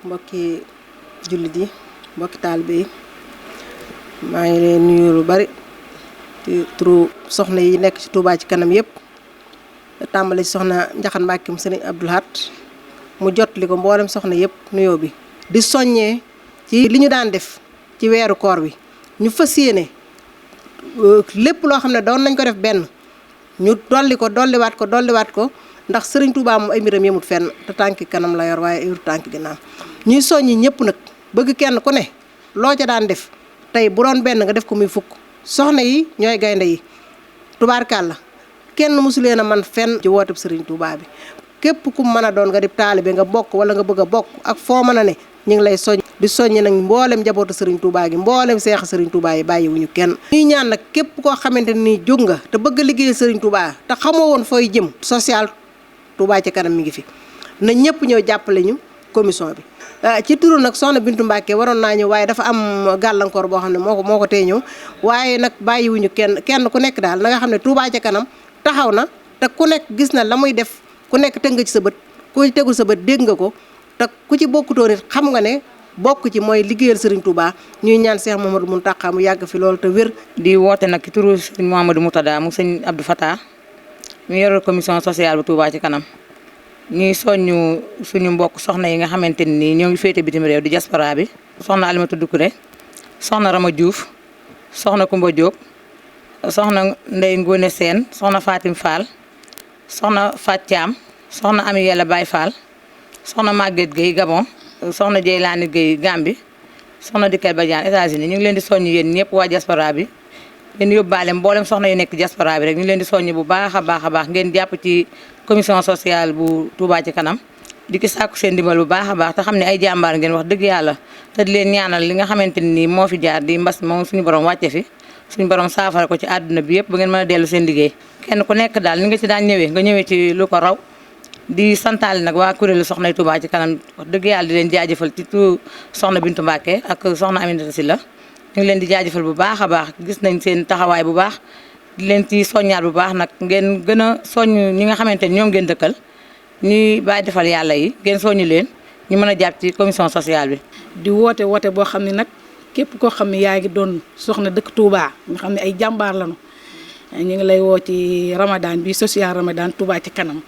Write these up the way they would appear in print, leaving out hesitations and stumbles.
mbokki jullit yi mbokki taalibe yi maa ngi leen nuyu lu bari ci turu soxna yi nekk ci Touba ci kanam yëpp tàmbali ci soxna Njaxan Mbàkke mu Sëriñ Abdul Ahad mu jotli ko mboolem soxna yëpp nuyoo bi di soññee ci li ñu daan def ci weeru koor wi ñu fas yéene lépp loo xam ne doon nañ ko def benn ñu dolliwaat ko ndax Sëriñ Touba moom ay mbiram yemut fenn te tànki kanam la yor waaye yor tànki ginnaaw ñuy soññi ñëpp nag bëgg kenn ku ne loo ca daan def tey bu doon benn nga def ko muy fukk soxna yi ñooy gaynde yi tubaarkàlla kenn mosu leen a man fenn ci wooteb Sëriñ Touba bi képp ku mën a doon nga di taalibe nga bokk wala nga bëgg a bokk ak foo mën a ne ñu ngi lay soññ di soññi nag mboolem njabootu Sëriñ Touba gi mboolem seex Sëriñ Touba yi bàyyiwuñu kenn. ñuy ñaan nag képp koo xamante ni jóg nga te bëgg a liggéeyal Sëriñ Touba te xamoo woon fooy jëm social Touba ci kanam mi ngi fi na ñëpp ñëw jàppale ñu commission bi. ci turu nag soxna Bintu Mbàkke waroon naa ñëw waaye dafa am gàllankoor boo xam ne moo ko tee ñëw waaye nag bàyyiwuñu kenn ku nekk daal na nga xam ne Touba ca kanam taxaw na te ku nekk gis na la muy def ku nekk tënk ci sa bët ku ci tegul sa bët dégg nga ko te ku ci bokkutoo nit xam nga ne bokk ci mooy liggéeyal Serigne Touba ñuy ñaan Cheikh Mouhamadou Mountakha mu yàgg fi loolu te wér. di woote nag ci turu Serigne Mouhamadou Moutada mu sëñ Abdou Fatah mu yor commission sociale bu Touba ci kanam. ñuy soññu suñu mbokk soxna yi nga xamante ni ñoo ngi féete bitim réew di diaspora bi soxna Alimatu Dukure soxna Rama Diouf soxna Kumba Diop soxna Ndey Ngone Seen soxna Fatim Fall soxna Fat Thiam soxna Ami Yàlla Baye Fall soxna Maguette Gueye Gabon soxna Jeylaani Gueye Gambie soxna Dikel Badiane États-Unis ñu ngi leen di soññu yéen ñëpp waa diaspora bi ngeen yóbbaale mboolem soxna yu nekk diaspora bi rek ñu leen di soññu bu baax a baax ngeen jàpp ci commission sociale bu Touba ci kanam di ki sàkku seen dimbal bu baax a baax te xam ne ay jàmbaar ngeen wax dëgg yàlla te di leen ñaanal li nga xamante ni moo fi jaar di mbas moom suñu borom wàcce fi suñu borom saafara ko ci àdduna bi yëpp ba ngeen mën a dellu seen liggéey kenn ku nekk daal ni nga ci daan ñëwee nga ñëwee ci lu ko raw di santaale nag waa kuréelu soxna Touba ci kanam wax dëgg yàlla di leen jaajëfal ci tu soxna Bintu Mbàkke ak soxna Aminata Sylla ñu ngi leen di jaajëfal bu baax a baax gis nañ seen taxawaay bu baax di leen ci soññaat bu baax nag ngeen gën a soññ ñi nga xamante ni ñoom ngeen dëkkal ñuy bàyyi defal yàlla yi ngeen soññu leen ñu mën a jàpp ci commission sociale bi. di woote boo xam ne nag képp koo xam ne yaa ngi doon soxna dëkk Touba nga xam ne ay jàmbaar lañu ñu ngi lay woo ci Ramadan bi social Ramadan Touba ci kanam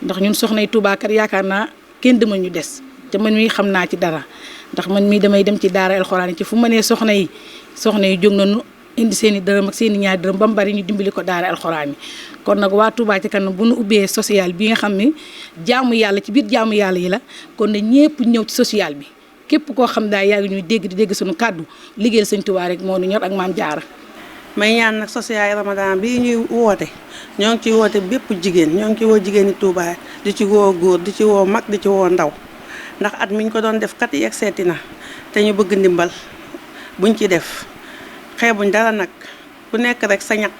ndax ñun soxna yi Touba kat yaakaar naa kenn dama ñu des te man mii xam naa ci dara ndax man mii damay dem ci daara alxuraan yi ci fu ma nee soxna yi jóg nañu indi seen i dërëm ak seen i ñaari dërëm ba mu bari ñu dimbali ko daara alxuraan yi kon nag waa Touba ci kanam bu nu ubbee social bi nga xam ne jaamu yàlla ci biir jaamu yàlla yi la kon ne ñëpp ñëw ci social bi képp koo xam daal yaa ngi ñuy dégg di dégg suñu kàddu liggéeyal Sëñ Touba rek moo nu ñor ak Maam Jaara. may ñaan nag social Ramadan bii ñuy woote ñoo ngi ciy woote bépp jigéen ñoo ngi ci woo jigéeni Touba di ci woo góor di ci woo mag di ci woo ndaw ndax at mi ñu ko doon def kat yegg seeti na te ñu bëgg ndimbal buñ ci def xeebuñ dara nag ku nekk rek sa ñaq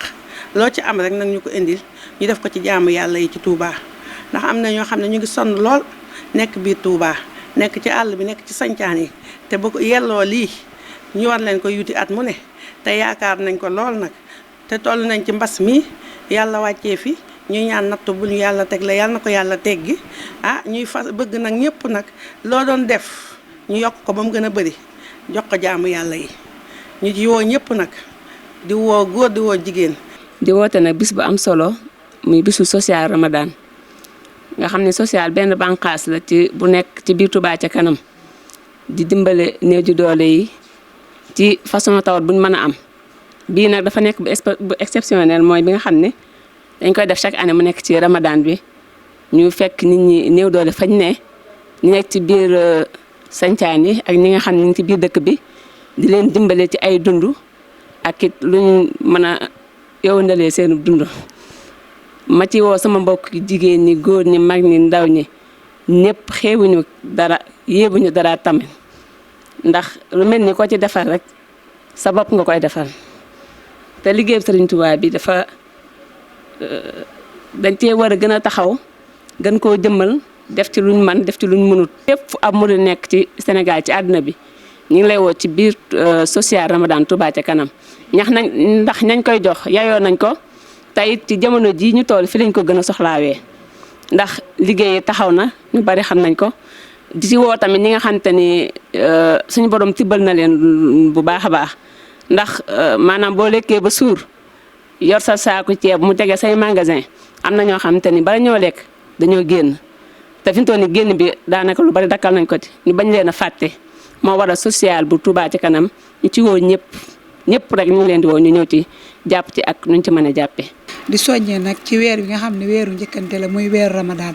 loo ci am rek nag ñu ko indil ñu def ko ci jaamu yàlla yi ci Touba ndax am na ñoo xam ne ñu ngi sonn lool nekk biir Touba nekk ci àll bi nekk ci sancaan yi te bu yelloo lii ñu war leen ko yuti at mu ne te yaakaar nañ ko lool nag te toll nañ ci mbas mi yàlla wàccee fi ñu ñaan natt bu ñu yàlla teg la yàlla na ko yàlla teggi ñuy fas bëgg nag ñëpp nag loo doon def ñu yokk ko ba mu gën a bëri jox ko jaamu yàlla yi ñu ci woo ñëpp nag di woo góor di woo jigéen. di woote nag bis bu am solo muy bisu social Ramadan nga xam ne social benn bànqaas la ci bu nekk ci biir Touba ca kanam di dimbale néew ji doole yi ci façon tawat buñ mën a am bii nag dafa nekk bu exceptionnel mooy bi nga xam ne dañ koy def chaque année mu nekk ci Ramadan bi ñu fekk nit ñi néew doole fañ ne ñu nekk ci biir sancaan yi ak ñi nga xam ne ñu ci biir dëkk bi di leen dimbale ci ay dund ak it lu ñu mën a yowandalee seen dund ma ci woo sama mbokk jigéen ñi góor ñi mag ñi ndaw ñi ñëpp xeebuñu dara yéebuñu dara tamit ndax lu mel ni ko ci defar rek sa bopp nga koy defar te liggéey Sëriñ Tuubaa bi dafa dañ cee war a gën a taxaw gën koo jëmmal def ci luñ man def ci luñ mënut fépp fu ab murid nekk ci Sénégal ci àdduna bi ñu ngi lay woo ci biir social Ramadan Touba ca kanam ndax nañ koy jox yayoo nañ ko tey ci jamono ji ñu toll fi lañ ko gën a soxlaawee ndax liggéey taxaw na ñu bari xam nañ ko di ci woo tamit ñi nga xamante ni suñu borom tibbal na leen bu baax a baax ndax maanaam boo lekkee ba suur yor sa saaku ceeb mu tege say magasin am na ñoo xamante ni bala ñoo lekk dañoo génn te fi mu toll nii génn bi daanaka lu bari dakkal nañ ko ci ñu bañ leen a fàtte moo waral social bu Touba ci kanam ñu ci woo ñëpp rek ñu ngi leen di woo ñu ñëw ci jàpp ci ak nuñ ci mën a jàppee. di soññee nag ci weer wi nga xam ne weeru njëkkante la muy weeru Ramadan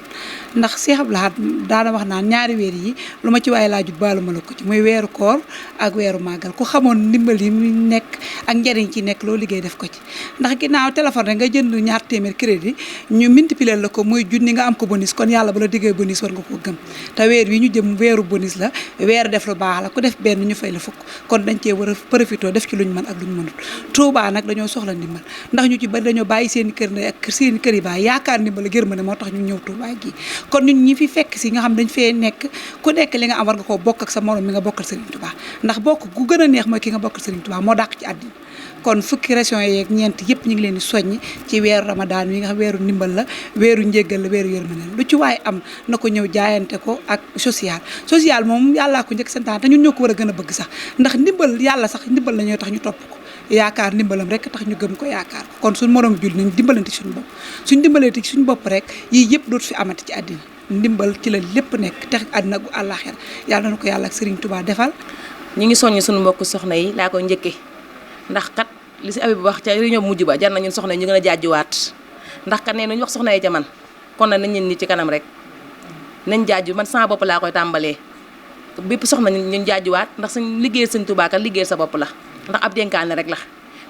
ndax Cheikh Abdou Lahad daana wax naan ñaari weer yi lu ma ci waaye laajut baalu ma la ko ci muy weeru koor ak weeru màggal ku xamoon ndimbal yi mu nekk ak njëriñ ci nekk loo liggéey def ko ci ndax ginnaaw téléphone rek nga jënd ñaar téeméer crédit ñu multiplier la ko muy junni nga am ko bonus kon yàlla bu la diggee bonus war nga ko gëm te weer wi ñu jëm weeru bonus la weer def lu baax la ku def benn ñu fay la fukk kon dañ cee war a profité def ci luñ mën ak luñ mënut Touba nag dañoo soxla ndimbal ndax ñu ci bari dañoo bàyyi seen kër ne ak seen kër yi baay yaakaar ndimbal gërëm ne moo tax ñu ñëw Touba gi kon ñun ñi fi fekk si nga xam dañ fee nekk ku nekk li nga am war nga koo bokk ak sa morom mi nga bokkal Serigne Touba ndax bokk gu gën a neex mooy ki nga bokkal Serigne Touba moo dàq ci àddina kon fukki régions yeeg ñeent yëpp ñu ngi leen di soññi ci weeru Ramadan wi nga xam weeru ndimbal la weeru njéggal la weeru yërmande lu ci waaye am na ko ñëw jaayante ko ak social moom yàllaa ko njëkk santaan te ñun ñoo ko war a gën a bëgg sax ndax ndimbal yàlla sax ndimbal la ñooy tax ñu topp ko yaakaar ndimbalam rek tax ñu gëm ko yaakaar ko kon suñ morom jul nañ dimbalante ci suñu bopp suñ dimbalante ci suñu bopp rek yii yëpp dootu fi amati ci àddina ndimbal ci la lépp nekk tex àddina gu àllaaxira yàlla na ko yàlla ak Serigne Touba defal. ñu ngi soññ suñu mbokk soxna yi laa koy njëkkee ndax kat li si Habib wax ca réunion mujj ba jar na ñun soxna yi ñu gën a jaajuwaat ndax kat nee nañu wax soxna yi ca man kon nag nañ leen ni ci kanam rek nañ jaaju man sama bopp laa koy tàmbalee bépp soxna ñu jaajuwaat ndax suñ liggéeyal Sëñ Touba kat liggéeyal sa bopp la ndax ab dénkaane rek la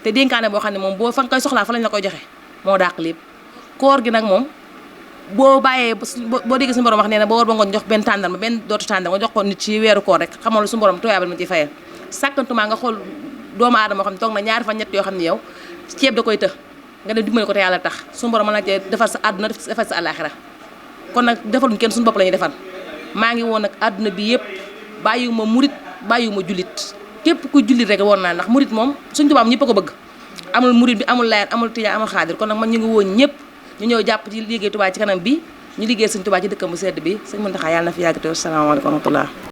te dénkaane boo xam ne moom boo fa nga koy soxlaa fa lañ la koy joxe moo dàq lépp koor gi nag moom boo bàyyee boo déggee suñu borom wax nee na boo war ba ngoon jox benn tàndarma benn dootu tàndarma nga jox ko nit ci weeru koor rek xamal lu suñu borom tooyaabal ma ci fayal sàkkantumaa nga xool doomu aadama xam ne toog na ñaari fan ñett yoo xam ne yow ceeb da koy të nga dem dimbali ko te yàlla tax suñu borom mën na cee defar sa àdduna defar sa àllaaxira kon nag defaluñ kenn suñu bopp la ñuy defal maa ngi woon nag àdduna bi yëpp bàyyiwuma murit bàyyiwuma jullit képp ku jullit rek woon naa ndax murit moom Sëñ Tuubaa ñëpp a ko bëgg amul murit bi amul laayeen amul tijaan amul xaadir kon nag man ñu ngi woon ñëpp ñu ñëw jàpp ci liggéey Touba ci kanam bi ñu liggéey Sëñ Tuubaa ci dëkkam bu sedd bi Sëñ Muntaxa yàlla na fi yàgg te salaamaaleykum wa rahmatullah